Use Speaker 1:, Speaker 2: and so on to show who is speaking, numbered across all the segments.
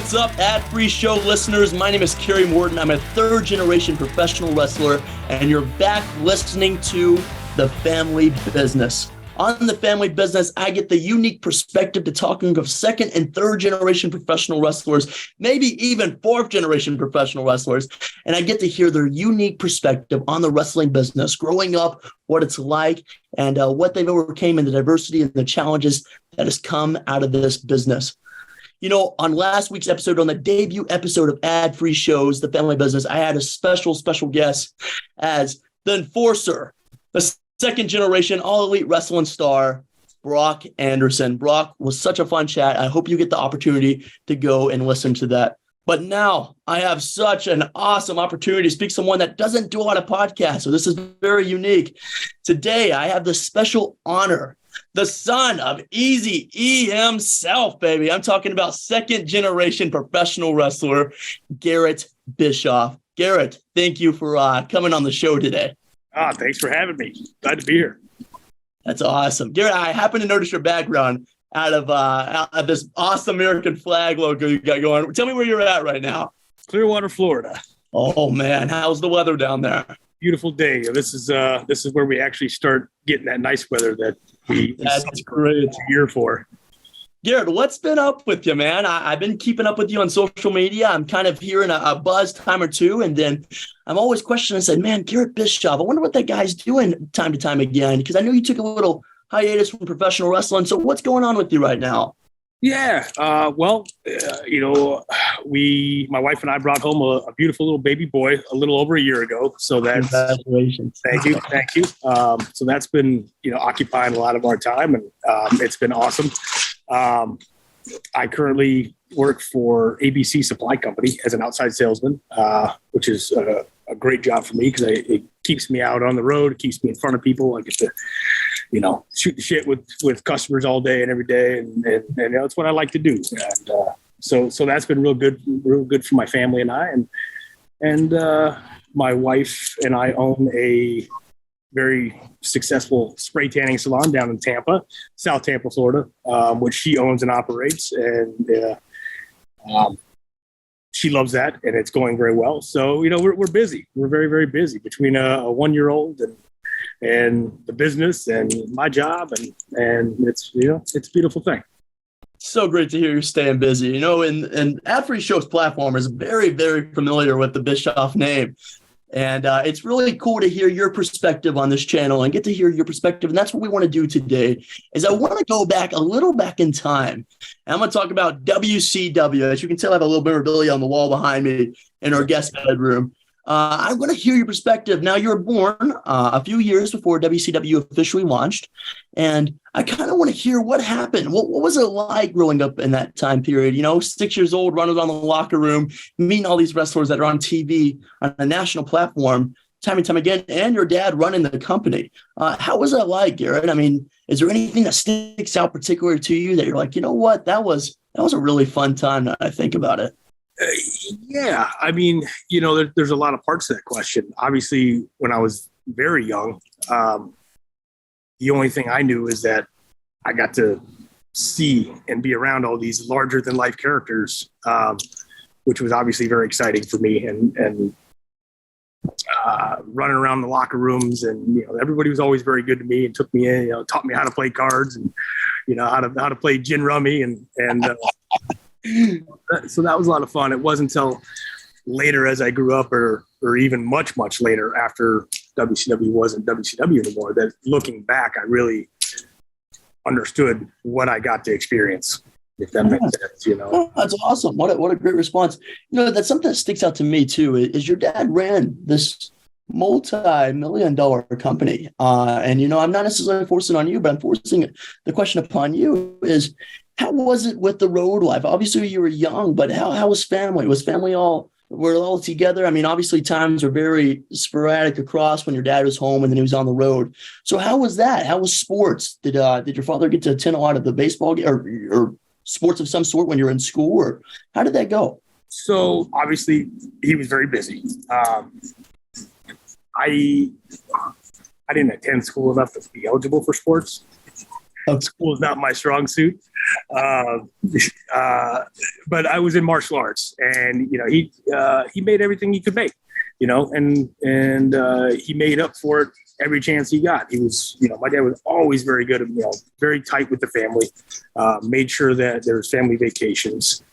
Speaker 1: What's up, ad-free show listeners? My name is Kerry Morton. I'm a third-generation professional wrestler, and you're back listening to The Family Business. On The Family Business, I get the unique perspective to talking of second and third generation professional wrestlers, maybe even fourth generation professional wrestlers. And I get to hear their unique perspective on the wrestling business, growing up, what it's like, and what they've overcame and the diversity and the challenges that has come out of this business. You know, on last week's episode, on the debut episode of Ad-Free Shows, The Family Business, I had a special guest as the enforcer, the second generation all elite wrestling star, Brock Anderson. Brock was such a fun chat. I hope you get the opportunity to go and listen to that. But now I have such an awesome opportunity to speak to someone that doesn't do a lot of podcasts. So this is very unique. Today, I have the special honor, the son of Easy E himself, baby. I'm talking about second generation professional wrestler, Garett Bischoff. Garett, thank you for coming on the show today.
Speaker 2: Thanks for having me. Glad to be here.
Speaker 1: That's awesome. Garett, I happen to notice your background out of this awesome American flag logo you got going. Tell me where you're at right now.
Speaker 2: Clearwater, Florida.
Speaker 1: Oh, man. How's the weather down there?
Speaker 2: Beautiful day. This is where we actually start getting that nice weather that
Speaker 1: That's great.
Speaker 2: Year for.
Speaker 1: Garett, what's been up with you, man? I've been keeping up with you on social media. I'm kind of hearing a buzz time or two, and then I'm always questioning. I said, man, Garett Bischoff, I wonder what that guy's doing time to time again, because I know you took a little hiatus from professional wrestling. So what's going on with you right now?
Speaker 2: Yeah. My wife and I brought home a beautiful little baby boy a little over a year ago. So that's
Speaker 1: congratulations.
Speaker 2: Thank you. So that's been, occupying a lot of our time, and it's been awesome. I currently work for ABC Supply Company as an outside salesman, which is a great job for me because it keeps me out on the road. It keeps me in front of people. I get to, shoot the shit with customers all day and every day. And that's what I like to do. And so that's been real good for my family and I. And my wife and I own a very successful spray tanning salon down in Tampa, South Tampa, Florida, which she owns and operates. And she loves that, and it's going very well. So, we're busy. We're very, very busy between a 1-year-old and the business and my job. And it's, it's a beautiful thing.
Speaker 1: So great to hear you're staying busy. And Ad-Free Show's platform is very, very familiar with the Bischoff name. And it's really cool to hear your perspective on this channel and get to hear your perspective. And that's what we want to do today is I want to go back in time. And I'm going to talk about WCW. As you can tell, I have a little memorabilia on the wall behind me in our guest bedroom. I want to hear your perspective. Now, you were born a few years before WCW officially launched. And I kind of want to hear what happened. What was it like growing up in that time period? 6 years old, running around the locker room, meeting all these wrestlers that are on TV on a national platform time and time again, and your dad running the company. How was that like, Garett? I mean, is there anything that sticks out particularly to you that you're like, you know what, that was a really fun time now I think about it?
Speaker 2: Yeah. I mean, there's a lot of parts to that question. Obviously, when I was very young, the only thing I knew is that I got to see and be around all these larger than life characters, which was obviously very exciting for me. And running around the locker rooms, and everybody was always very good to me and took me in, taught me how to play cards and how to play gin rummy and so that was a lot of fun. It wasn't until later as I grew up or even much, much later after WCW wasn't WCW anymore that looking back, I really understood what I got to experience, if that makes sense,
Speaker 1: Oh, that's awesome. What a great response. That's something that sticks out to me too, is your dad ran this multi-million-dollar company. And, I'm not necessarily forcing on you, but I'm forcing the question upon you is, how was it with the road life? Obviously, you were young, but how was family? Was family were all together? I mean, obviously, times were very sporadic across when your dad was home and then he was on the road. So how was that? How was sports? Did your father get to attend a lot of the baseball or sports of some sort when you were in school? Or how did that go?
Speaker 2: So obviously, he was very busy. I didn't attend school enough to be eligible for sports. School is not my strong suit. But I was in martial arts, and he made everything he could make, and he made up for it every chance he got. He was, my dad was always very good at, very tight with the family. Made sure that there was family vacations.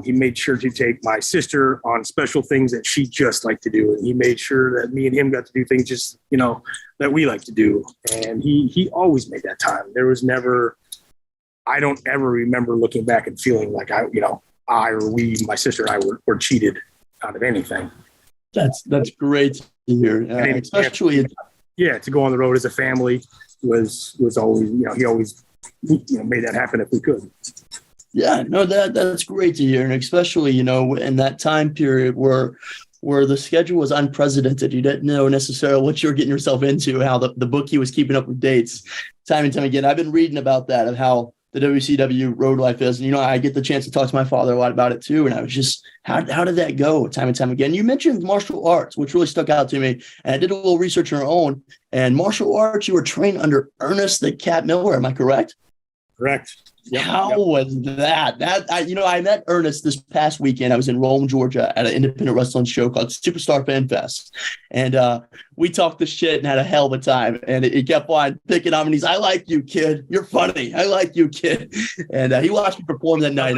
Speaker 2: He made sure to take my sister on special things that she just liked to do. And he made sure that me and him got to do things just, that we like to do. And he always made that time. There was never, I don't ever remember looking back and feeling like my sister and I were cheated out of anything.
Speaker 1: That's great to hear. Especially.
Speaker 2: To go on the road as a family was always, he always, made that happen if we could.
Speaker 1: Yeah, no, that's great to hear. And especially, in that time period where the schedule was unprecedented, you didn't know necessarily what you were getting yourself into, how the bookie was keeping up with dates time and time again. I've been reading about that, of how the WCW road life is. And, I get the chance to talk to my father a lot about it too. And I was just, how did that go time and time again? You mentioned martial arts, which really stuck out to me. And I did a little research on our own. And martial arts, you were trained under Ernest the Cat Miller. Am I correct?
Speaker 2: Correct. Yep,
Speaker 1: How was that? I met Ernest this past weekend. I was in Rome, Georgia at an independent wrestling show called Superstar Fan Fest. And we talked the shit and had a hell of a time. And he kept on picking on me. I like you, kid. You're funny. I like you, kid. And he watched me perform that night.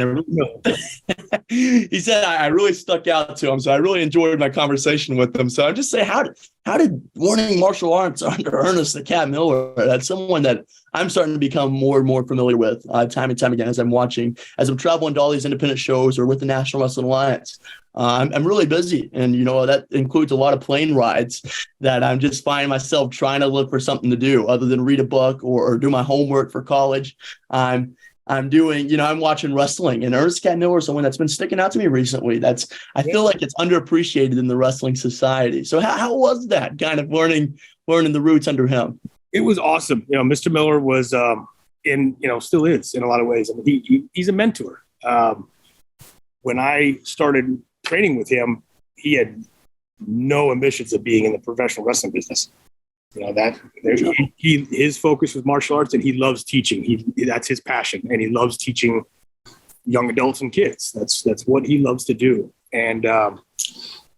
Speaker 1: He said I really stuck out to him. So I really enjoyed my conversation with him. So I'm just saying, how did learning martial arts under Ernest the Cat Miller, that's someone that I'm starting to become more and more familiar with time and time again as I'm traveling to all these independent shows or with the National Wrestling Alliance. I'm really busy, and that includes a lot of plane rides that I'm just finding myself trying to look for something to do other than read a book or do my homework for college. I'm doing, I'm watching wrestling, and Ernest Cat Miller is someone that's been sticking out to me recently. I feel like it's underappreciated in the wrestling society. So how was that kind of learning the roots under him?
Speaker 2: It was awesome. Mr. Miller was, still is in a lot of ways. I mean, he's a mentor. When I started training with him, he had no ambitions of being in the professional wrestling business. His focus was martial arts, and he loves teaching. That's his passion, and he loves teaching young adults and kids. That's what he loves to do, and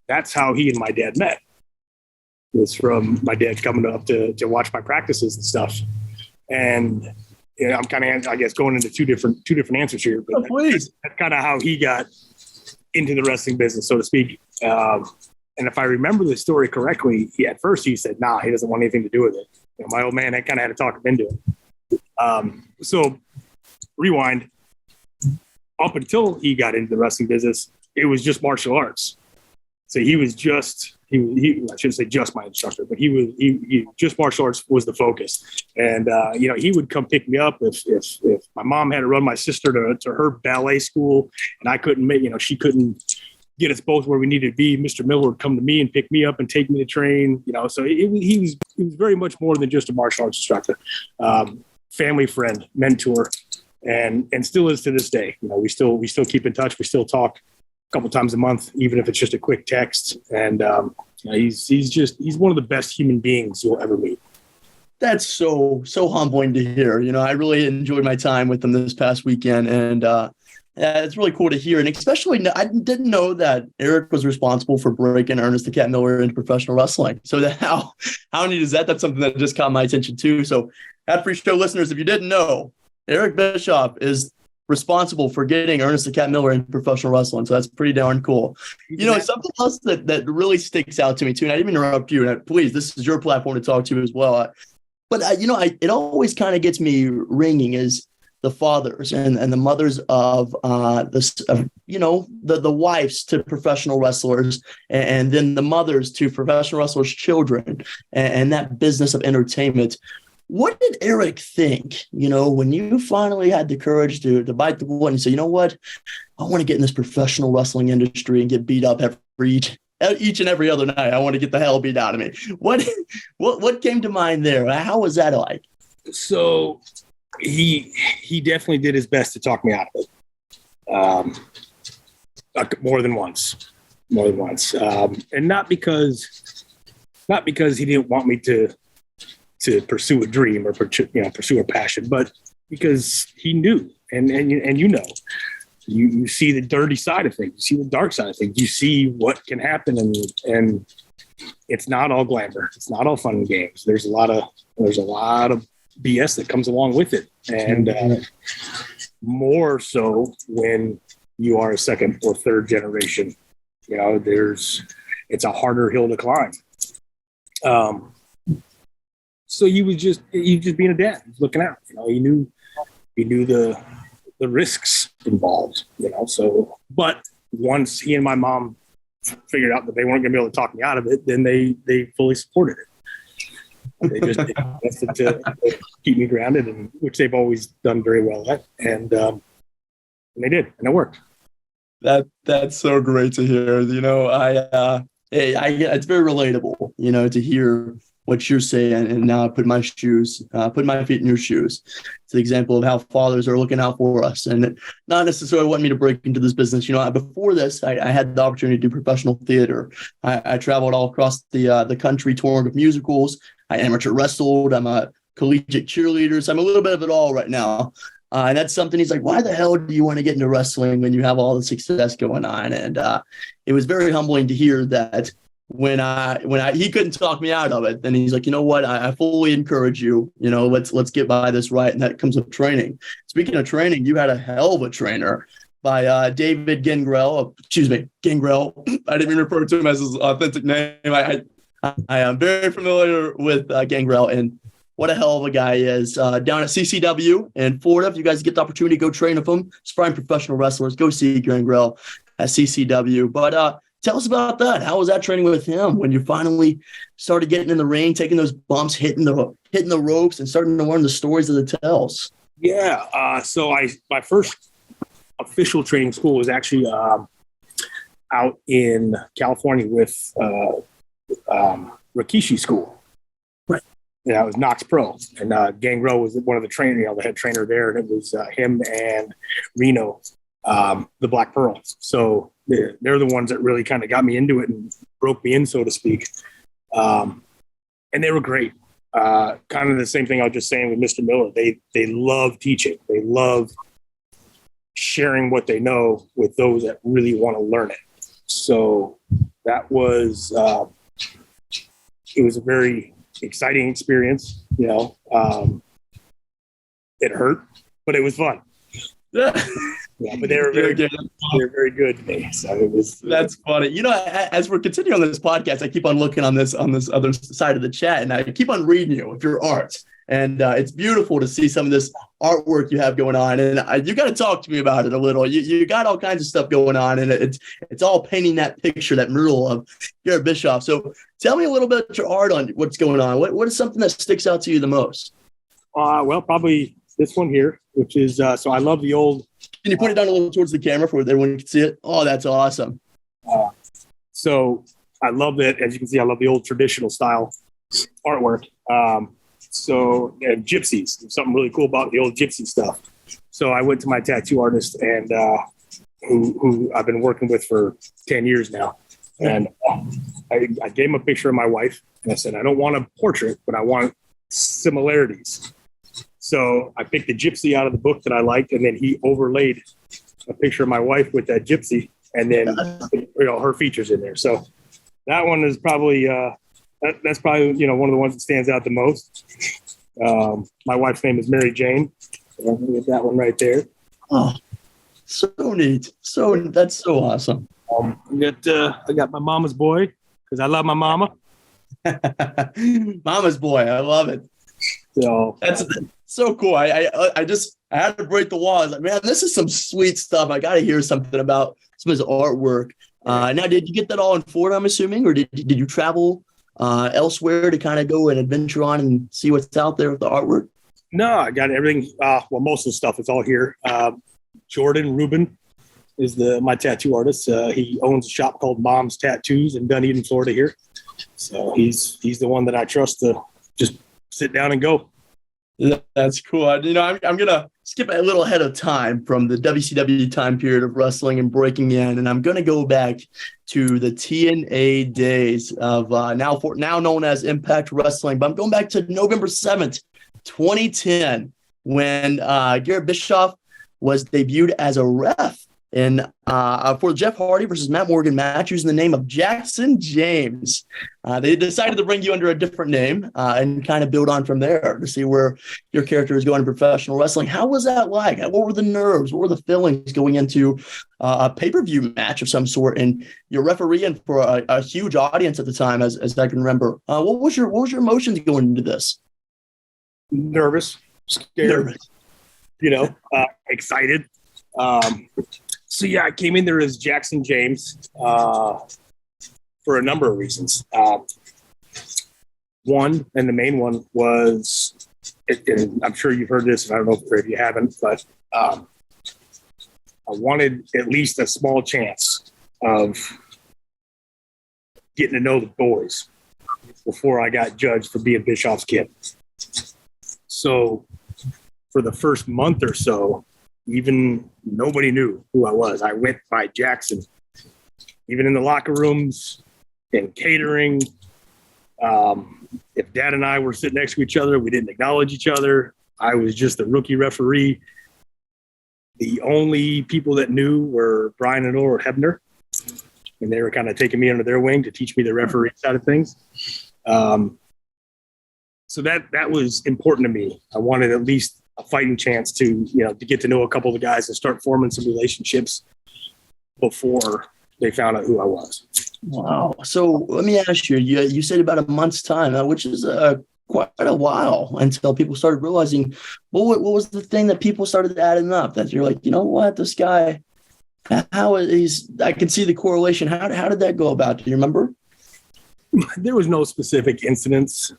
Speaker 2: that's how he and my dad met. It was from my dad coming up to watch my practices and stuff, and I'm kind of, I guess, going into two different answers here. But
Speaker 1: please.
Speaker 2: That's kind of how he got into the wrestling business, so to speak. And if I remember the story correctly, at first he said, "Nah, he doesn't want anything to do with it." My old man kind of had to talk him into it. So rewind. Up until he got into the wrestling business, it was just martial arts. So he was just, I shouldn't say just my instructor, but he just martial arts was the focus. And, he would come pick me up if my mom had to run my sister to her ballet school and I couldn't she couldn't get us both where we needed to be. Mr. Miller would come to me and pick me up and take me to train, so he was very much more than just a martial arts instructor, family friend, mentor, and still is to this day. We still keep in touch. We still talk a couple times a month, even if it's just a quick text. And he's one of the best human beings you'll ever meet.
Speaker 1: That's so humbling to hear. I really enjoyed my time with him this past weekend, and it's really cool to hear. And especially, I didn't know that Eric was responsible for breaking Ernest the Cat Miller into professional wrestling. So how neat is that? That's something that just caught my attention too. So, Ad-Free Show listeners, if you didn't know, Garett Bischoff is responsible for getting Ernest the Cat Miller into professional wrestling. So that's pretty darn cool. Something else that really sticks out to me too, and I didn't interrupt you, and please, this is your platform to talk to as well. But it always kind of gets me ringing is the fathers and the mothers of the wives to professional wrestlers, and then the mothers to professional wrestlers' children, and that business of entertainment. What did Eric think, when you finally had the courage to bite the bullet and say, you know what, I want to get in this professional wrestling industry and get beat up each and every other night. I want to get the hell beat out of me. What came to mind there? How was that like? So he definitely did his best to talk me out of it. More than once. And not because he didn't want me to pursue a dream or pursue a passion, but
Speaker 2: because he knew, and you know, you see the dirty side of things, you see the dark side of things, you see what can happen, and it's not all glamour, it's not all fun and games. There's a lot of BS that comes along with it, and more so when you are a second or third generation. You know, it's a harder hill to climb. So you just being a dad, looking out. You know, you knew the risks involved. You know, so but once he and my mom figured out that they weren't going to be able to talk me out of it, then they fully supported it. They just invested to keep me grounded, and which they've always done very well at, and they did, and it worked.
Speaker 1: That's so great to hear. You know, it's very relatable, you know, to hear what you're saying. And now I put my feet in your shoes. It's an example of how fathers are looking out for us, and not necessarily wanting me to break into this business. You know, before this, I had the opportunity to do professional theater. I traveled all across the country touring with musicals. I amateur wrestled. I'm a collegiate cheerleader. So I'm a little bit of it all right now. And that's something he's like, why the hell do you want to get into wrestling when you have all the success going on? And it was very humbling to hear that when he couldn't talk me out of it. Then he's like, you know what? I fully encourage you. You know, let's get by this right. And that comes with training. Speaking of training, you had a hell of a trainer by David Gangrel. Gangrel. I didn't even refer to him as his authentic name. I am very familiar with Gangrel, and what a hell of a guy he is. Down at CCW in Florida, if you guys get the opportunity to go train with him, sparring professional wrestlers, go see Gangrel at CCW. But tell us about that. How was that training with him when you finally started getting in the ring, taking those bumps, hitting the ropes, and starting to learn the stories of the tells?
Speaker 2: Yeah. So my first official training school was actually out in California with Rikishi school.
Speaker 1: Right.
Speaker 2: Yeah, it was Knox Pro, and Gangrel was one of the trainers, the head trainer there, and it was him and Reno, the Black Pearl. So they're the ones that really kind of got me into it and broke me in, so to speak. And they were great. Kind of the same thing I was just saying with Mr. Miller. They love teaching. They love sharing what they know with those that really want to learn it. So that was it was a very exciting experience. You know, it hurt, but it was fun. Yeah, but they were very good. They were very good to me. So it was.
Speaker 1: That's funny. You know, as we're continuing on this podcast, I keep on looking on this other side of the chat, and I keep on reading you with your art. And it's beautiful to see some of this artwork you have going on. And you got to talk to me about it a little. You got all kinds of stuff going on, and it's all painting that picture, that mural of Garett Bischoff. So tell me a little bit about your art on what's going on. What is something that sticks out to you the most?
Speaker 2: Well, probably this one here, which is so I love the old.
Speaker 1: Can you put it down a little towards the camera for everyone can see it? Oh, that's awesome.
Speaker 2: So I love it. As you can see, I love the old traditional style artwork. So and gypsies, something really cool about the old gypsy stuff. So I went to my tattoo artist, and who I've been working with for 10 years now. And I gave him a picture of my wife, and I said, I don't want a portrait, but I want similarities. So I picked the gypsy out of the book that I liked, and then he overlaid a picture of my wife with that gypsy, and then her features in there. So that one is probably that's probably one of the ones that stands out the most. My wife's name is Mary Jane. So get that one right there.
Speaker 1: Oh, so neat. That's so awesome.
Speaker 2: I got my mama's boy because I love my mama.
Speaker 1: Mama's boy, I love it.
Speaker 2: So
Speaker 1: that's so cool. I had to break the wall. I was like, man, this is some sweet stuff. I got to hear something about some of his artwork. Now, did you get that all in Florida, I'm assuming, or did you travel elsewhere to kind of go and adventure on and see what's out there with the artwork?
Speaker 2: No, I got everything. Well, most of the stuff is all here. Jordan Rubin is my tattoo artist. He owns a shop called Mom's Tattoos in Dunedin, Florida here. So he's the one that I trust to just sit down and go.
Speaker 1: That's cool. I'm going to skip a little ahead of time from the WCW time period of wrestling and breaking in, and I'm going to go back to the TNA days of now known as Impact Wrestling, but I'm going back to November 7th, 2010, when Garett Bischoff was debuted as a ref for the Jeff Hardy versus Matt Morgan match using the name of Jackson James. They decided to bring you under a different name and kind of build on from there to see where your character is going in professional wrestling. How was that like? What were the nerves? What were the feelings going into a pay-per-view match of some sort? And you're refereeing for a huge audience at the time, as I can remember. What was your emotions going into this?
Speaker 2: Nervous, scared, excited. So yeah, I came in there as Jackson James for a number of reasons. One, and the main one was, and I'm sure you've heard this, and I don't know if you haven't, but I wanted at least a small chance of getting to know the boys before I got judged for being Bischoff's kid. So for the first month or so, even nobody knew who I was. I went by Jackson, even in the locker rooms, in catering. If Dad and I were sitting next to each other, we didn't acknowledge each other. I was just a rookie referee. The only people that knew were Brian and Laura Hebner, and they were kind of taking me under their wing to teach me the referee side of things. So that was important to me. I wanted at least a fighting chance to get to know a couple of the guys and start forming some relationships before they found out who I was.
Speaker 1: Wow. So let me ask you, you said about a month's time, which is quite a while until people started realizing what was the thing that people started adding up that you're like, you know what, this guy, I can see the correlation. How did that go about? Do you remember?
Speaker 2: There was no specific incidents.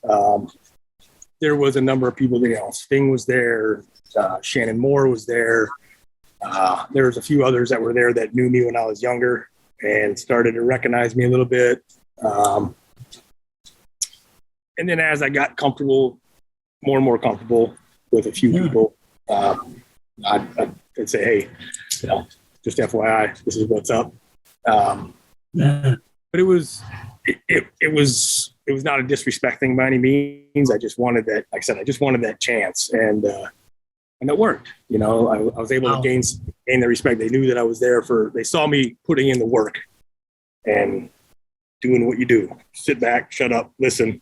Speaker 2: There was a number of people, Sting was there, Shannon Moore was there. There was a few others that were there that knew me when I was younger and started to recognize me a little bit. And then as I got more and more comfortable with a few people, I'd say, hey, just FYI, this is what's up. But it was not a disrespect thing by any means. I just wanted that, like I said, that chance. And it worked. I was able to gain the respect. They knew that I was there they saw me putting in the work and doing what you do. Sit back, shut up, listen,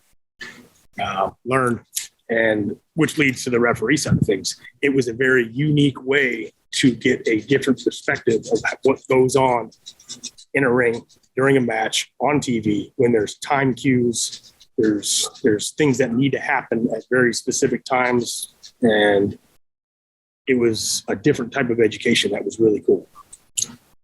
Speaker 2: learn, and which leads to the referee side of things. It was a very unique way to get a different perspective of what goes on in a ring during a match on TV when there's time cues, there's things that need to happen at very specific times. And it was a different type of education that was really cool.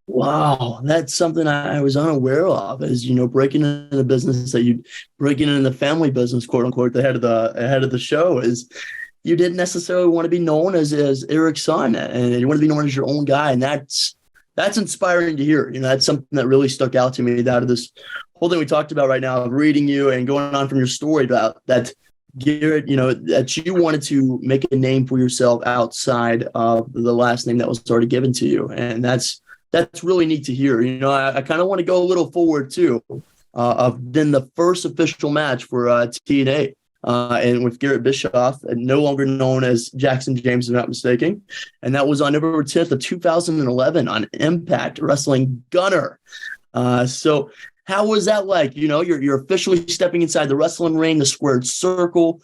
Speaker 1: Wow, that's something I was unaware of. As breaking into the business that you breaking into the family business, quote unquote, the head of the show is you didn't necessarily want to be known as Eric's son, and you want to be known as your own guy, and that's inspiring to hear. That's something that really stuck out to me out of this whole thing we talked about right now, of reading you and going on from your story about that, Garrett, that you wanted to make a name for yourself outside of the last name that was already given to you. And that's really neat to hear. I kind of want to go a little forward too, of then the first official match for TNA. And with Garett Bischoff, and no longer known as Jackson James, if I'm not mistaken. And that was on November 10th of 2011 on Impact Wrestling Gunner. So how was that like? You're officially stepping inside the wrestling ring, the squared circle,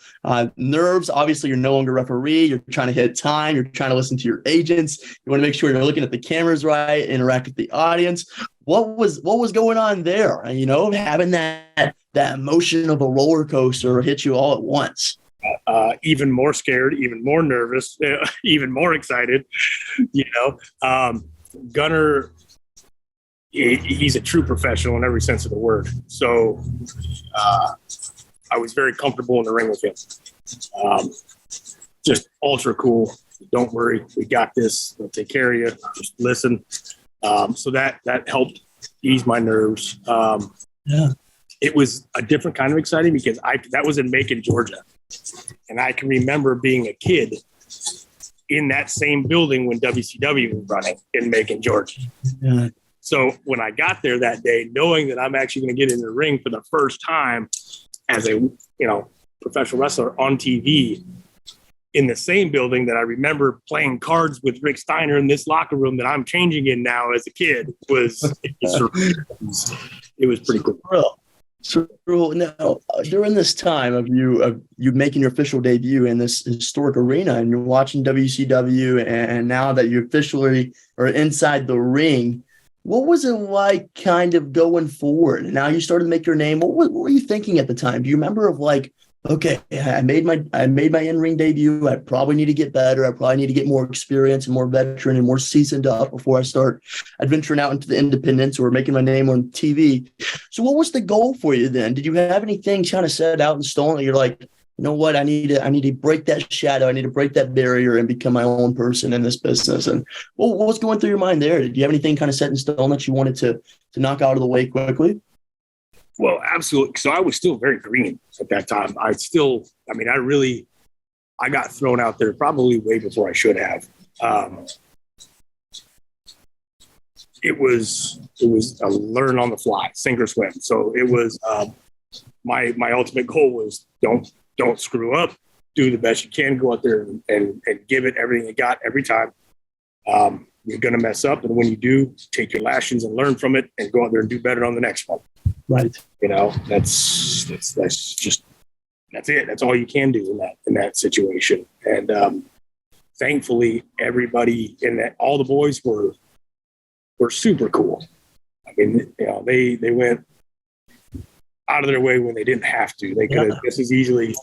Speaker 1: nerves. Obviously, you're no longer referee. You're trying to hit time. You're trying to listen to your agents. You want to make sure you're looking at the cameras right, interact with the audience. What was going on there? Having that emotion of a roller coaster hit you all at once.
Speaker 2: Even more scared, even more nervous, even more excited. Gunner, he's a true professional in every sense of the word. So I was very comfortable in the ring with him. Just ultra cool. Don't worry, we got this. We'll take care of you. Just listen. So that helped ease my nerves. It was a different kind of exciting because that was in Macon, Georgia. And I can remember being a kid in that same building when WCW was running in Macon, Georgia. Yeah. So when I got there that day, knowing that I'm actually going to get in the ring for the first time as a professional wrestler on TV, in the same building that I remember playing cards with Rick Steiner in this locker room that I'm changing in now as a kid it was pretty cool.
Speaker 1: So now, during this time of you making your official debut in this historic arena, and you're watching WCW, and now that you officially are inside the ring, what was it like kind of going forward? And now you started to make your name. What were you thinking at the time? Do you remember of like, okay, I made my in-ring debut. I probably need to get better. I probably need to get more experience and more veteran and more seasoned up before I start adventuring out into the independents or making my name on TV. So what was the goal for you then? Did you have anything kind of set out in stone that you're like, you know what, I need to break that shadow. I need to break that barrier and become my own person in this business? And what was going through your mind there? Did you have anything kind of set in stone that you wanted to knock out of the way quickly?
Speaker 2: Well, absolutely. So I was still very green at that time. I got thrown out there probably way before I should have. It was a learn on the fly, sink or swim. So it was my ultimate goal was don't screw up, do the best you can, go out there and give it everything you got every time. You're going to mess up. And when you do, take your lashings and learn from it and go out there and do better on the next one.
Speaker 1: Right.
Speaker 2: You know, that's it. That's all you can do in that situation. And thankfully, everybody all the boys were super cool. I mean, you know, they went out of their way when they didn't have to. They could have just as easily.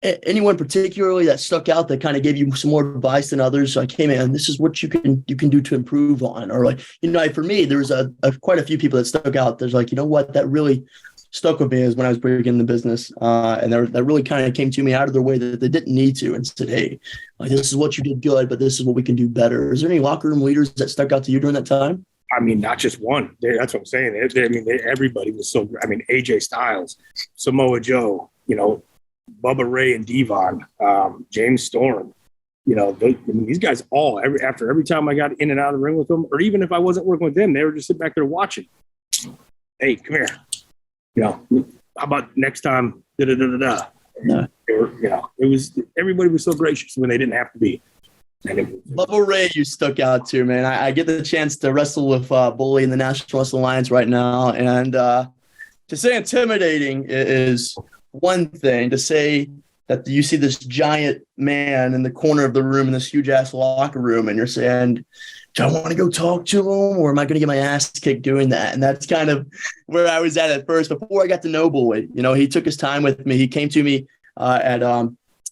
Speaker 1: Anyone particularly that stuck out that kind of gave you some more advice than others? Like, hey man, this is what you can do to improve on. Or like, you know, for me, there was quite a few people that stuck out. There's like, you know what, that really stuck with me is when I was breaking the business. And that really kind of came to me out of their way that they didn't need to, and said, hey, like, this is what you did good, but this is what we can do better. Is there any locker room leaders that stuck out to you during that time?
Speaker 2: I mean, not just one. That's what I'm saying. Everybody was so. I mean, AJ Styles, Samoa Joe, you know, Bubba Ray and Devon, James Storm. You know, these guys all after every time I got in and out of the ring with them, or even if I wasn't working with them, they were just sitting back there watching. Hey, come here. You know, how about next time? Da da da da da.
Speaker 1: No.
Speaker 2: Everybody was so gracious when they didn't have to be.
Speaker 1: Bubba Ray, you stuck out too, man. I get the chance to wrestle with Bully in the National Wrestling Alliance right now, and to say intimidating is one thing. To say that you see this giant man in the corner of the room in this huge ass locker room, and you're saying, do I want to go talk to him, or am I going to get my ass kicked doing that? And that's kind of where I was at first before I got to know Bully. You know, he took his time with me. He came to me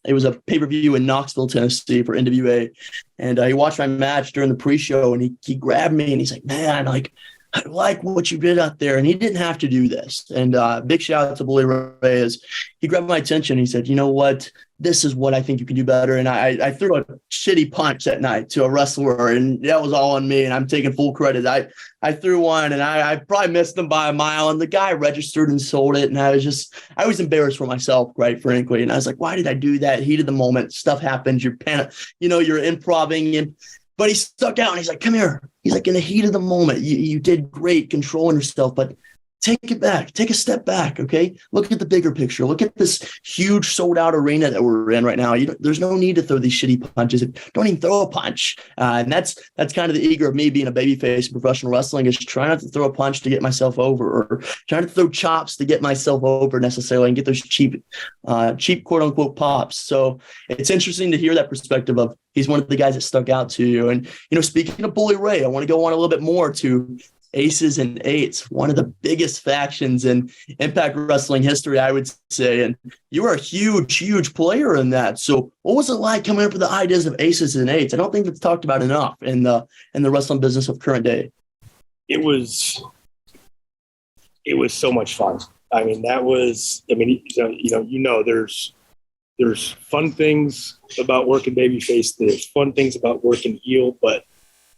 Speaker 1: it was a pay-per-view in Knoxville, Tennessee for NWA. And he watched my match during the pre-show, and he grabbed me and he's like, man, like, I like what you did out there. And he didn't have to do this. And big shout out to Bully Ray. Is he grabbed my attention. He said, you know what? This is what I think you can do better. And I threw a shitty punch that night to a wrestler, and that was all on me. And I'm taking full credit. I threw one, and I probably missed them by a mile. And the guy registered and sold it. And I was embarrassed for myself, quite frankly. And I was like, why did I do that? Heat of the moment. Stuff happens. You're you're improvising. But he stuck out, and he's like, come here. He's like, in the heat of the moment, you did great controlling yourself, but take it back. Take a step back, okay? Look at the bigger picture. Look at this huge sold-out arena that we're in right now. There's no need to throw these shitty punches. Don't even throw a punch. And that's kind of the ego of me being a babyface in professional wrestling, is trying not to throw a punch to get myself over, or trying to throw chops to get myself over necessarily and get those cheap quote-unquote pops. So it's interesting to hear that perspective of he's one of the guys that stuck out to you. And, speaking of Bully Ray, I want to go on a little bit more to Aces and Eights, one of the biggest factions in Impact Wrestling history, I would say. And you were a huge, huge player in that. So what was it like coming up with the ideas of Aces and Eights? I don't think it's talked about enough in the wrestling business of current day.
Speaker 2: It was so much fun. I mean, there's fun things about working babyface. There's fun things about working heel, but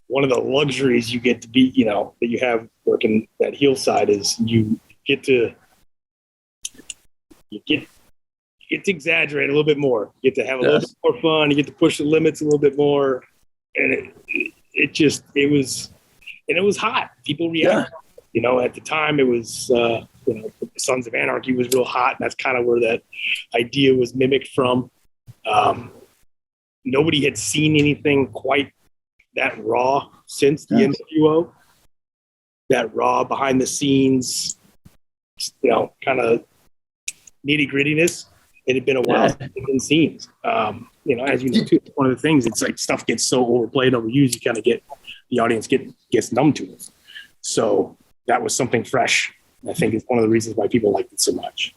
Speaker 2: one of the luxuries you get to be, that you have working that heel side is you get to exaggerate a little bit more. You get to have a little bit more fun. You get to push the limits a little bit more. And it was hot. People reacted. At the time it was, Sons of Anarchy was real hot. And that's kind of where that idea was mimicked from. nobody had seen anything quite that raw since the NWO. That raw behind the scenes, kind of nitty grittiness. It had been a while since it had been seen. As you know, too, one of the things, it's like stuff gets so overplayed, overused, you kind of get the audience gets numb to it. So that was something fresh. I think it's one of the reasons why people liked it so much.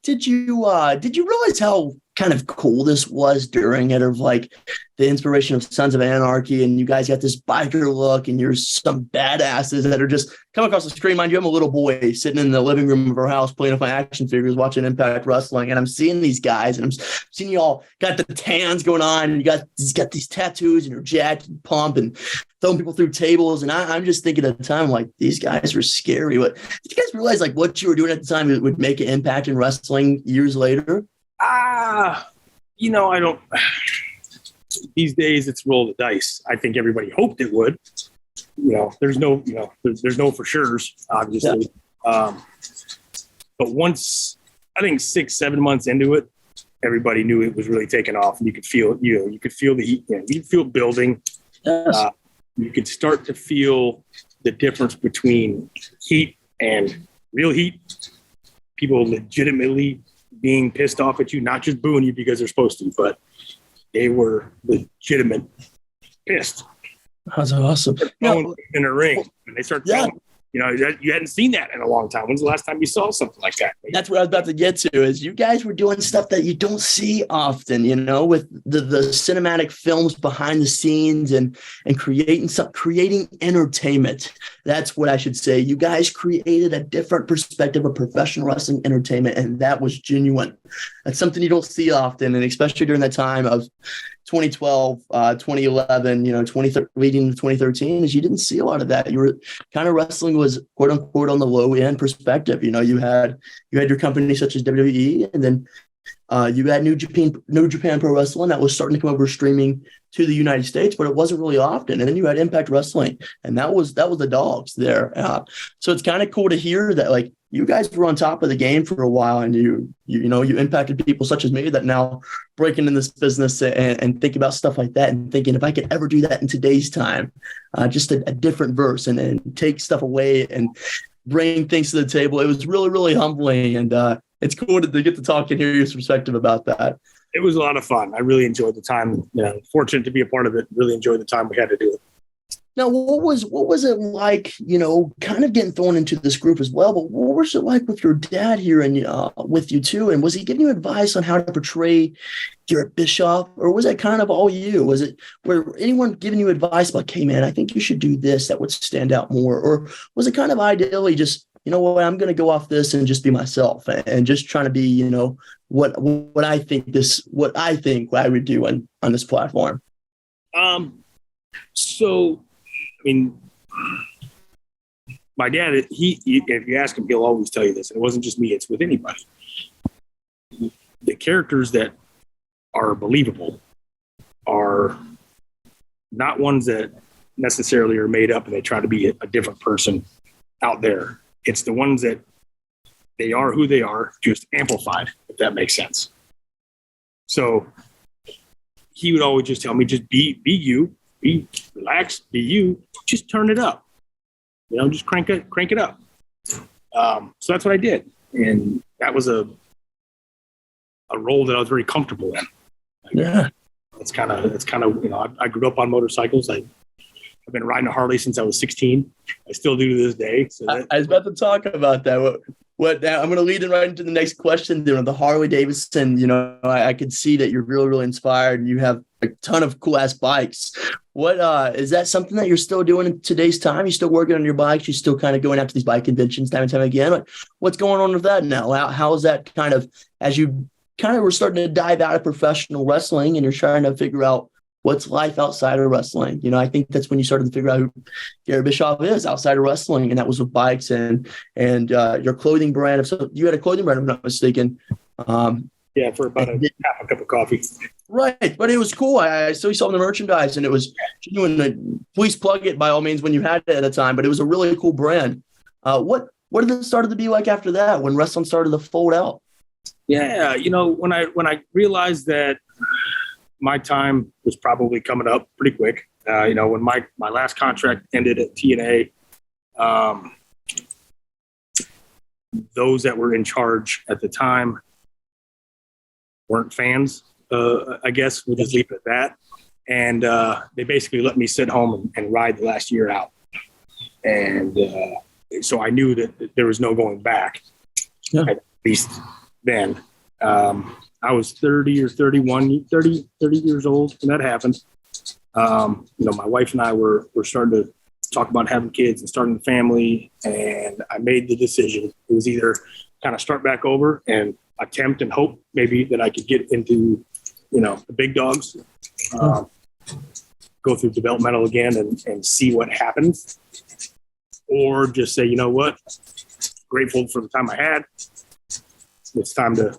Speaker 1: Did you realize how kind of cool this was during it, of like the inspiration of Sons of Anarchy, and you guys got this biker look and you're some badasses that are just come across the screen? Mind you, I'm a little boy sitting in the living room of our house playing with my action figures, watching Impact Wrestling, and I'm seeing these guys and I'm seeing you all got the tans going on, and you got these tattoos and you're jacked and pumped and throwing people through tables. And I'm just thinking at the time, like, these guys were scary. What did you guys realize, like, what you were doing at the time would make an impact in wrestling years later?
Speaker 2: I don't. These days, it's roll the dice. I think everybody hoped it would. There's no for sure's, obviously. Yeah. But once, I think 6-7 months into it, everybody knew it was really taking off, and you could feel, you could feel the heat. You could feel it building. Yes. You could start to feel the difference between heat and real heat. People legitimately being pissed off at you, not just booing you because they're supposed to, but they were legitimate pissed.
Speaker 1: That's awesome.
Speaker 2: In a ring, and they start throwing. You hadn't seen that in a long time. When's the last time you saw something like that?
Speaker 1: That's what I was about to get to, is you guys were doing stuff that you don't see often, with the cinematic films behind the scenes and creating entertainment. That's what I should say. You guys created a different perspective of professional wrestling entertainment, and that was genuine. That's something you don't see often, and especially during that time of 2012, 2011, leading to 2013, is you didn't see a lot of that. You were kind of, wrestling was quote unquote on the low end perspective. You had your company such as WWE, and then you had New Japan Pro Wrestling that was starting to come over streaming to the United States, but it wasn't really often. And then you had Impact Wrestling, and that was the dogs there. So it's kind of cool to hear that, like, you guys were on top of the game for a while, and you impacted people such as me that now breaking in this business and think about stuff like that and thinking, if I could ever do that in today's time, just a different verse and take stuff away and bring things to the table. It was really, really humbling, and it's cool to get to talk and hear your perspective about that.
Speaker 2: It was a lot of fun. I really enjoyed the time. Fortunate to be a part of it. Really enjoyed the time we had to do it.
Speaker 1: Now, what was it like, kind of getting thrown into this group as well, but what was it like with your dad here and with you too? And was he giving you advice on how to portray Garett Bischoff, or was it kind of all you? Was it where anyone giving you advice like, hey man, I think you should do this, that would stand out more? Or was it kind of ideally just, I'm going to go off this and just be myself and just trying to be, what I think I would do on this platform?
Speaker 2: So, my dad, if you ask him, he'll always tell you this. And it wasn't just me, it's with anybody. The characters that are believable are not ones that necessarily are made up and they try to be a different person out there. It's the ones that they are who they are, just amplified, if that makes sense. So he would always just tell me, just be you. Be relaxed, be you, just turn it up. Just crank it up. So that's what I did. And that was a role that I was very comfortable in.
Speaker 1: Yeah.
Speaker 2: It's kind of, I grew up on motorcycles. I've been riding a Harley since I was 16. I still do to this day. So
Speaker 1: I was about to talk about that. What I'm going to lead in right into the next question. The Harley Davidson, I could see that you're really, really inspired, and you have a ton of cool ass bikes. What is that something that you're still doing in today's time? You still working on your bikes? You still kind of going out to these bike conventions time and time again? What's going on with that now? How is that kind of, as you kind of were starting to dive out of professional wrestling and you're trying to figure out what's life outside of wrestling? I think that's when you started to figure out who Garett Bischoff is outside of wrestling, and that was with bikes and your clothing brand. So you had a clothing brand, if I'm not mistaken.
Speaker 2: Yeah, for about half a cup of coffee.
Speaker 1: Right, but it was cool. I still saw the merchandise, and it was genuine. Please plug it by all means when you had it at the time, but it was a really cool brand. What did it start to be like after that, when wrestling started to fold out?
Speaker 2: Yeah, when I realized that my time was probably coming up pretty quick. When my last contract ended at TNA, those that were in charge at the time weren't fans, I guess. We'll just leave it at that. And they basically let me sit home and ride the last year out. And so I knew that there was no going back, at least then. I was 30 years old when that happened. My wife and I were starting to talk about having kids and starting a family, and I made the decision. It was either kind of start back over and attempt and hope maybe that I could get into, the big dogs, go through developmental again and see what happens, or just say, you know what, grateful for the time I had. It's time to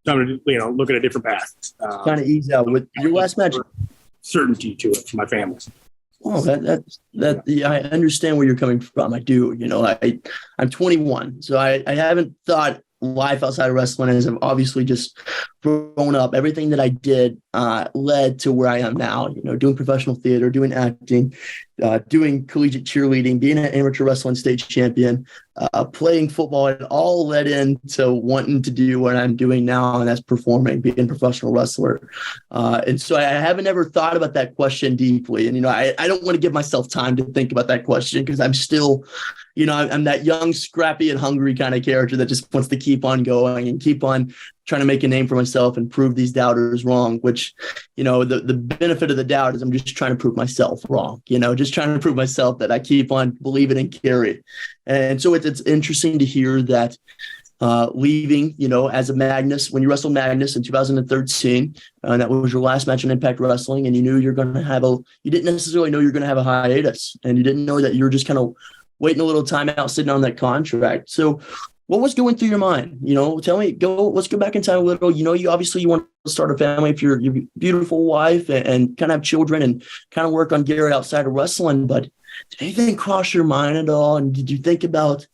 Speaker 2: look at a different path.
Speaker 1: Kind of ease out with your last match.
Speaker 2: Certainty to it for my family.
Speaker 1: Oh, I understand where you're coming from. I do. I'm 21, so I haven't thought life outside of wrestling, as I've obviously just grown up. Everything that I did led to where I am now, doing professional theater, doing acting, doing collegiate cheerleading, being an amateur wrestling state champion, playing football. It all led into wanting to do what I'm doing now, and that's performing, being a professional wrestler. And so I haven't ever thought about that question deeply. And, I don't want to give myself time to think about that question because I'm still, I'm that young, scrappy, and hungry kind of character that just wants to keep on going and keep on trying to make a name for myself and prove these doubters wrong, which, the benefit of the doubt is I'm just trying to prove myself wrong, just trying to prove myself that I keep on believing in Gary. And so it's interesting to hear that leaving, as a Magnus, when you wrestled Magnus in 2013, and that was your last match in Impact Wrestling, and you knew you're going to have you didn't necessarily know you're going to have a hiatus, and you didn't know that you're just kind of waiting a little time out, sitting on that contract. So what was going through your mind? Tell me, let's go back in time a little. You obviously you want to start a family for your beautiful wife and kind of have children and kind of work on Garrett outside of wrestling. But did anything cross your mind at all? And did you think about,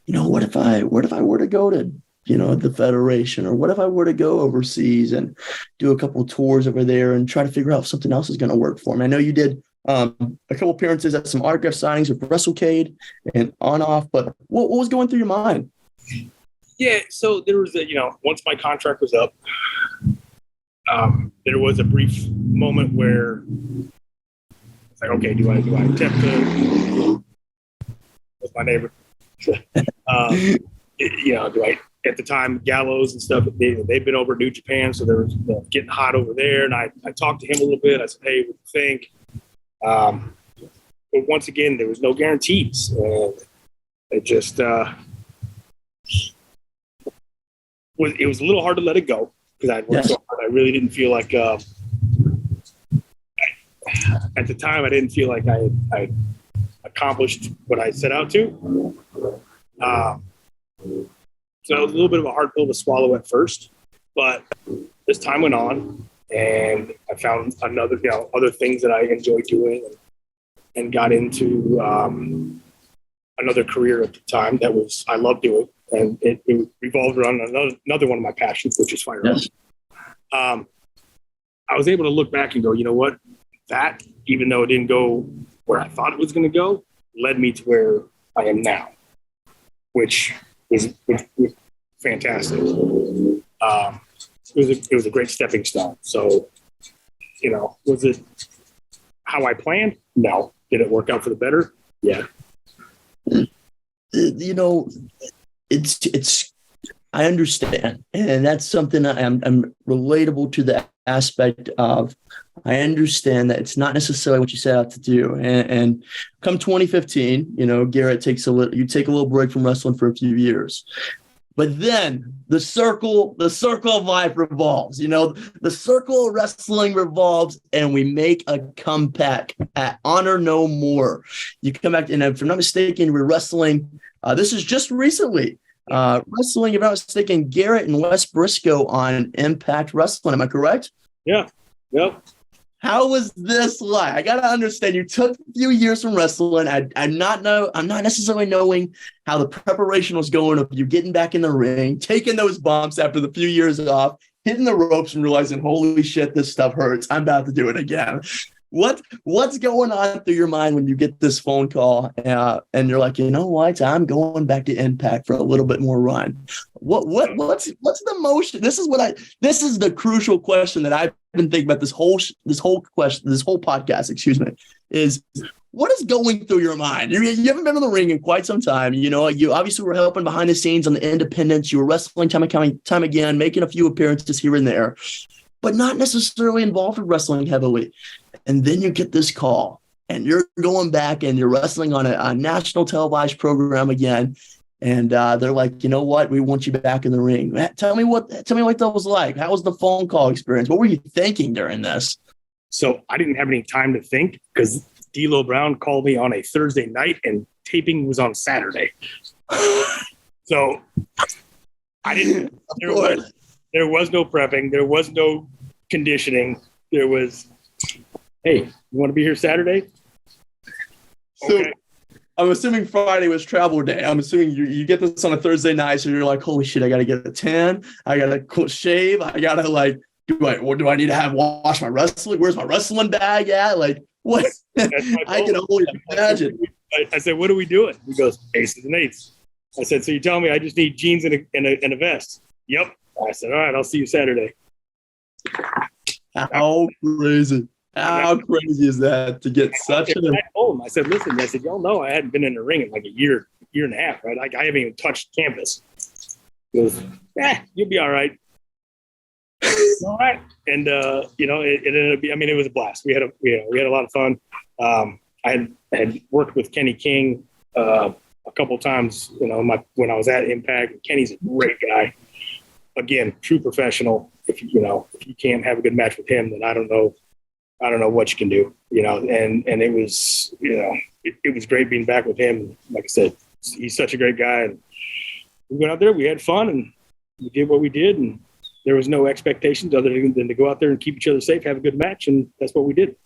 Speaker 1: what if I were to go to, the Federation, or what if I were to go overseas and do a couple of tours over there and try to figure out if something else is going to work for me? I know you did a couple appearances at some autograph signings with WrestleCade and on-off, but what was going through your mind?
Speaker 2: Yeah, so there was once my contract was up, there was a brief moment where it's like, okay, do I attempt to? That's my neighbor. Do I? At the time, Gallows and stuff, they've been over New Japan, so they were getting hot over there. And I talked to him a little bit. I said, hey, what do you think? But once again, there was no guarantees. It just it was a little hard to let it go because I'd worked so hard. I really didn't feel like at the time I didn't feel like I accomplished what I set out to. So it was a little bit of a hard pill to swallow at first, but as time went on and I found other things that I enjoyed doing and got into another career at the time I loved doing. And it revolved around another one of my passions, which is firearms. Yes. I was able to look back and go, you know what? That, even though it didn't go where I thought it was going to go, led me to where I am now, which was fantastic. It was a great stepping stone. So, was it how I planned? No. Did it work out for the better? Yeah.
Speaker 1: It's I understand, and that's something I'm relatable to the aspect of. I understand that it's not necessarily what you set out to do, and come 2015, Garrett take a little break from wrestling for a few years, but then the circle of life revolves. The circle of wrestling revolves, and we make a comeback at Honor No More. You come back, and if I'm not mistaken, we're wrestling. This is just recently. Wrestling, if I'm not mistaken, Garrett and Wes Briscoe on Impact Wrestling. Am I correct?
Speaker 2: Yeah. Yep.
Speaker 1: How was this like? I gotta understand. You took a few years from wrestling. I'm not necessarily knowing how the preparation was going of you getting back in the ring, taking those bumps after the few years off, hitting the ropes and realizing, holy shit, this stuff hurts. I'm about to do it again. What's going on through your mind when you get this phone call and you're like, you know what? I'm going back to Impact for a little bit more run. What's the motion? This is the crucial question that I've been thinking about this whole podcast, excuse me, is what is going through your mind? You haven't been in the ring in quite some time. You know, you obviously were helping behind the scenes on the independents. You were wrestling time again, making a few appearances here and there, but not necessarily involved with wrestling heavily. And then you get this call and you're going back and you're wrestling on a national televised program again. And they're like, you know what? We want you back in the ring. Tell me what that was like. How was the phone call experience? What were you thinking during this?
Speaker 2: So I didn't have any time to think because D'Lo Brown called me on a Thursday night and taping was on Saturday. So I didn't, there was no prepping. There was no conditioning. There was, hey, you want to be here Saturday?
Speaker 1: So okay. I'm assuming Friday was travel day. I'm assuming you get this on a Thursday night, so you're like, holy shit, I got to get a tan. I got to shave. I got to do I need to wash my wrestling? Where's my wrestling bag at? Like, what? I can only imagine.
Speaker 2: I said, what are we doing? He goes, aces and eights. I said, so you tell me I just need jeans and a vest? Yep. I said, all right, I'll see you Saturday.
Speaker 1: How crazy. How crazy is that to get such a...
Speaker 2: I told him, I said, listen, y'all know I hadn't been in the ring in like a year and a half, right? Like I haven't even touched canvas. He goes, you'll be all right. All right. And, it ended up being, it was a blast. We had a lot of fun. I had worked with Kenny King a couple times, when I was at Impact. Kenny's a great guy. Again, true professional. If you can't have a good match with him, then I don't know what you can do, and it was, it was great being back with him. Like I said, he's such a great guy. And we went out there, we had fun, and we did what we did. And there was no expectations other than to go out there and keep each other safe, have a good match. And that's what we did.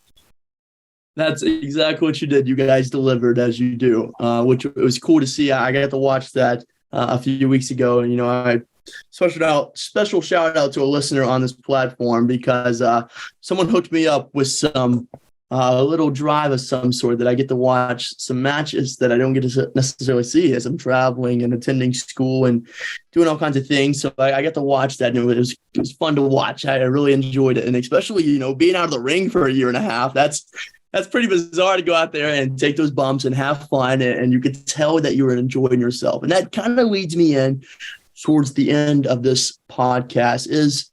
Speaker 1: That's exactly what you did. You guys delivered as you do, which it was cool to see. I got to watch that a few weeks ago. And, I special shout out to a listener on this platform because someone hooked me up with some a little drive of some sort that I get to watch some matches that I don't get to necessarily see as I'm traveling and attending school and doing all kinds of things. So I got to watch that, and it was fun to watch. I really enjoyed it, and especially being out of the ring for a year and a half. That's pretty bizarre to go out there and take those bumps and have fun, and you could tell that you were enjoying yourself. And that kind of leads me in towards the end of this podcast is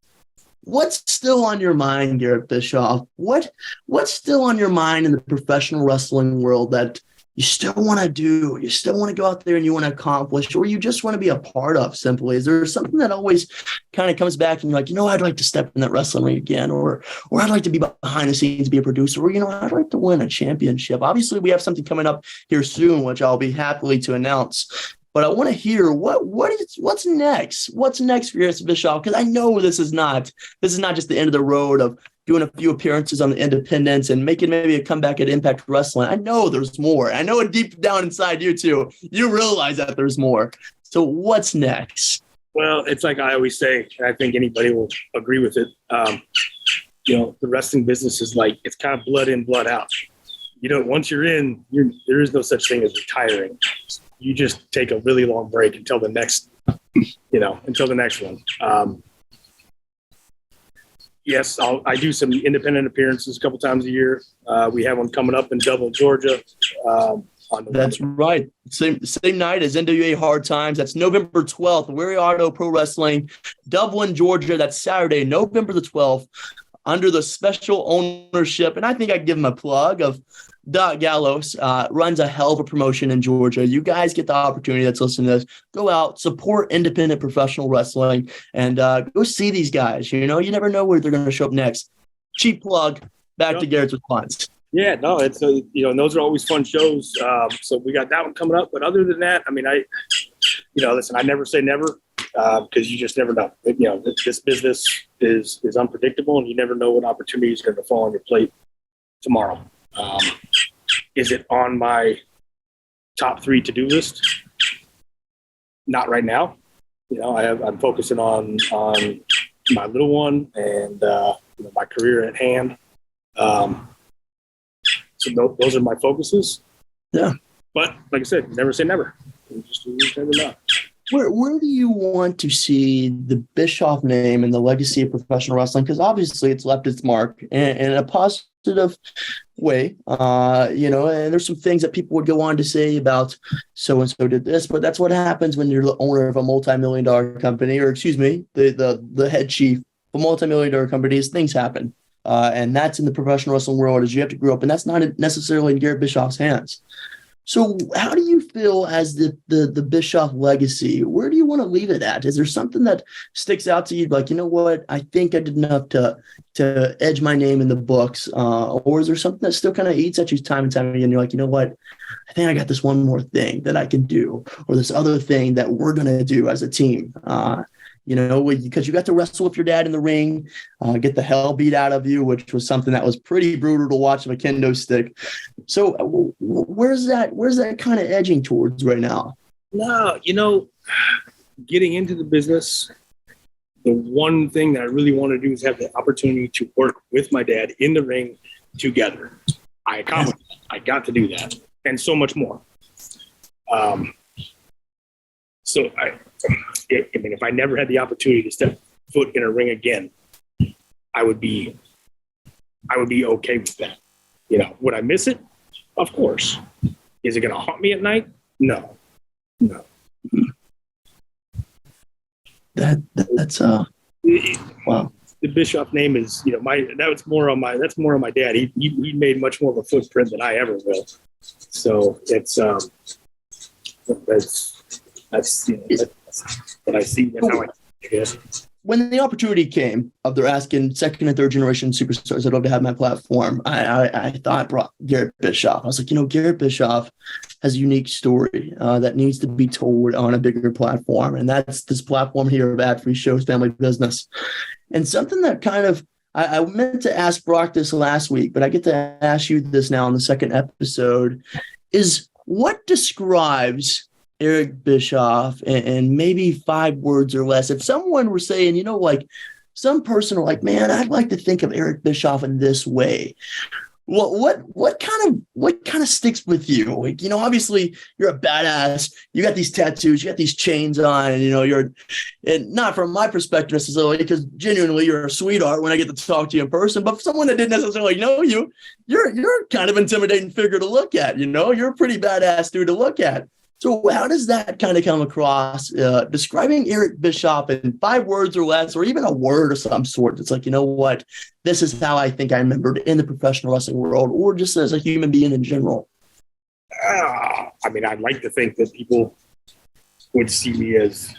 Speaker 1: what's still on your mind, Garett Bischoff? What's still on your mind in the professional wrestling world that you still want to do? You still want to go out there and you want to accomplish, or you just want to be a part of simply? Is there something that always kind of comes back and you're like, I'd like to step in that wrestling ring again, or I'd like to be behind the scenes, be a producer, or, I'd like to win a championship. Obviously, we have something coming up here soon, which I'll be happy to announce. But I want to hear what's next. What's next for Garett Bischoff? Because I know this is not just the end of the road of doing a few appearances on the independents and making maybe a comeback at Impact Wrestling. I know there's more. I know it deep down inside you too. You realize that there's more. So what's next?
Speaker 2: Well, it's like I always say, and I think anybody will agree with it. The wrestling business is like, it's kind of blood in, blood out. Once you're in, there is no such thing as retiring. You just take a really long break until the next, one. Yes, I do some independent appearances a couple times a year. We have one coming up in Dublin, Georgia.
Speaker 1: That's right. Same night as NWA Hard Times. That's November 12th. Weary Auto Pro Wrestling, Dublin, Georgia. That's Saturday, November the 12th, under the special ownership. And I think I give him a plug of Doc Gallows. Runs a hell of a promotion in Georgia. You guys get the opportunity that's listening to this. Go out, support independent professional wrestling, and go see these guys. You never know where they're going to show up next. Cheap plug. Back to Garrett's response.
Speaker 2: Yeah, no, it's and those are always fun shows. So we got that one coming up. But other than that, listen, I never say never because you just never know. This business is unpredictable, and you never know what opportunities are going to fall on your plate tomorrow. Is it on my top 3 to-do list? Not right now. I'm focusing on my little one and my career at hand. So those are my focuses.
Speaker 1: Yeah.
Speaker 2: But like I said, never say never. You never know.
Speaker 1: Where do you want to see the Bischoff name and the legacy of professional wrestling? Because obviously it's left its mark in a positive way, and there's some things that people would go on to say about so-and-so did this, but that's what happens when you're the owner of a multi-million-dollar company, or excuse me, the head chief of a multi-million-dollar company. Is things happen. And that's in the professional wrestling world, as you have to grow up, and that's not necessarily in Garett Bischoff's hands. So how do you feel as the Bischoff legacy? Where do you want to leave it at? Is there something that sticks out to you? Like, you know what, I think I did enough to edge my name in the books. Or is there something that still kind of eats at you time and time again? You're like, you know what, I think I got this one more thing that I can do, or this other thing that we're going to do as a team. Because you got to wrestle with your dad in the ring, get the hell beat out of you, which was something that was pretty brutal to watch with a kendo stick. So where's that kind of edging towards right now?
Speaker 2: No, getting into the business, the one thing that I really want to do is have the opportunity to work with my dad in the ring together. I accomplished that. I got to do that, and so much more. If I never had the opportunity to step foot in a ring again, I would be okay with that. Would I miss it? Of course. Is it going to haunt me at night? No.
Speaker 1: That's wow.
Speaker 2: The Bischoff name is, that's more on my dad. He made much more of a footprint than I ever will. So it's that's what I see. That's how I guess.
Speaker 1: When the opportunity came of they're asking second and third generation superstars I'd love to have my platform, I thought I brought Garett Bischoff. I was like, Garett Bischoff has a unique story that needs to be told on a bigger platform. And that's this platform here of Ad Free Shows Family Business. And something that kind of, I meant to ask Brock this last week, but I get to ask you this now in the second episode, is what describes Garett Bischoff in maybe 5 words or less? If someone were saying, some person were like, man, I'd like to think of Garett Bischoff in this way. What kind of sticks with you? Obviously you're a badass. You got these tattoos, you got these chains on, and and not from my perspective necessarily, because genuinely you're a sweetheart when I get to talk to you in person, but for someone that didn't necessarily know you, you're kind of intimidating figure to look at, you're a pretty badass dude to look at. So how does that kind of come across, describing Garett Bischoff in 5 words or less, or even a word of some sort? It's like, this is how I think I remembered in the professional wrestling world, or just as a human being in general.
Speaker 2: I'd like to think that people would see me as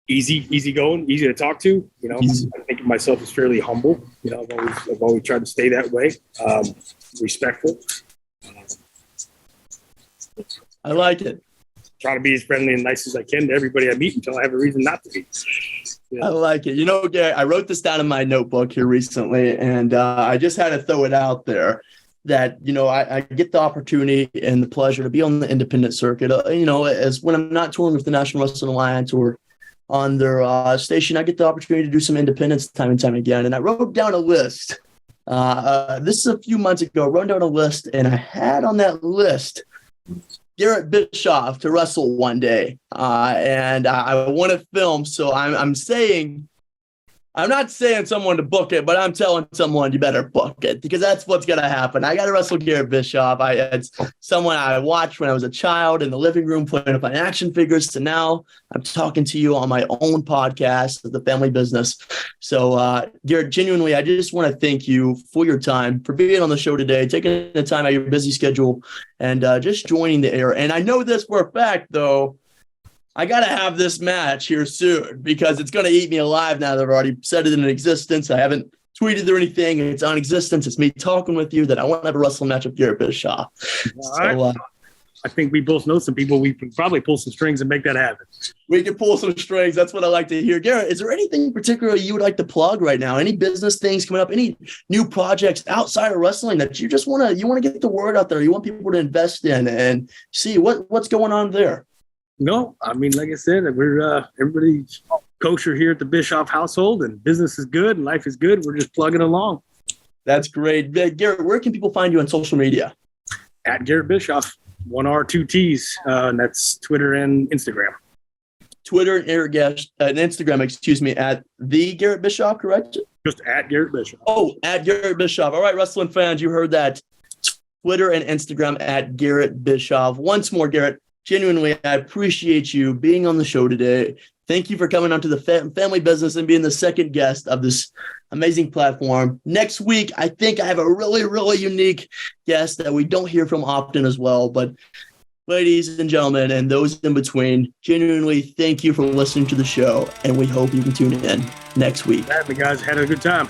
Speaker 2: easy going, easy to talk to. I think of myself as fairly humble. I've always tried to stay that way, respectful.
Speaker 1: I like it.
Speaker 2: Try to be as friendly and nice as I can to everybody I meet until I have a reason not to be.
Speaker 1: I like it. Garrett, I wrote this down in my notebook here recently, and I just had to throw it out there that, I get the opportunity and the pleasure to be on the independent circuit, as when I'm not touring with the National Wrestling Alliance or on their station, I get the opportunity to do some independence time and time again. And I wrote down a list. This is a few months ago. I wrote down a list, and I had on that list Garett Bischoff to wrestle one day, and I want to film. So I'm not saying someone to book it, but I'm telling someone you better book it, because that's what's going to happen. I got to wrestle Garett Bischoff. It's someone I watched when I was a child in the living room playing with my action figures. So now I'm talking to you on my own podcast of the family business. So Garett, genuinely, I just want to thank you for your time, for being on the show today, taking the time out of your busy schedule, and just joining the air. And I know this for a fact, though, I got to have this match here soon, because it's going to eat me alive now that I've already set it in existence. I haven't tweeted or anything. It's on existence. It's me talking with you that I want to have a wrestling match with Garett Bischoff.
Speaker 2: So, I think we both know some people. We can probably pull some strings and make that happen.
Speaker 1: We can pull some strings. That's what I like to hear. Garett, is there anything particular you would like to plug right now? Any business things coming up? Any new projects outside of wrestling that you just want to get the word out there? You want people to invest in and see what's going on there?
Speaker 2: No, like I said, we're everybody kosher here at the Bischoff household, and business is good and life is good. We're just plugging along.
Speaker 1: That's great. Garrett, where can people find you on social media?
Speaker 2: At Garett Bischoff, 1 R, 2 T's, and that's Twitter and Instagram.
Speaker 1: Twitter and Instagram, at the Garett Bischoff, correct?
Speaker 2: Just at Garett Bischoff.
Speaker 1: Oh, at Garett Bischoff. All right, wrestling fans, you heard that. Twitter and Instagram at Garett Bischoff. Once more, Garett, genuinely, I appreciate you being on the show today. Thank you for coming onto the family business and being the second guest of this amazing platform. Next week, I think I have a really, really unique guest that we don't hear from often as well. But ladies and gentlemen, and those in between, genuinely thank you for listening to the show, and we hope you can tune in next week.
Speaker 2: You guys had a good time.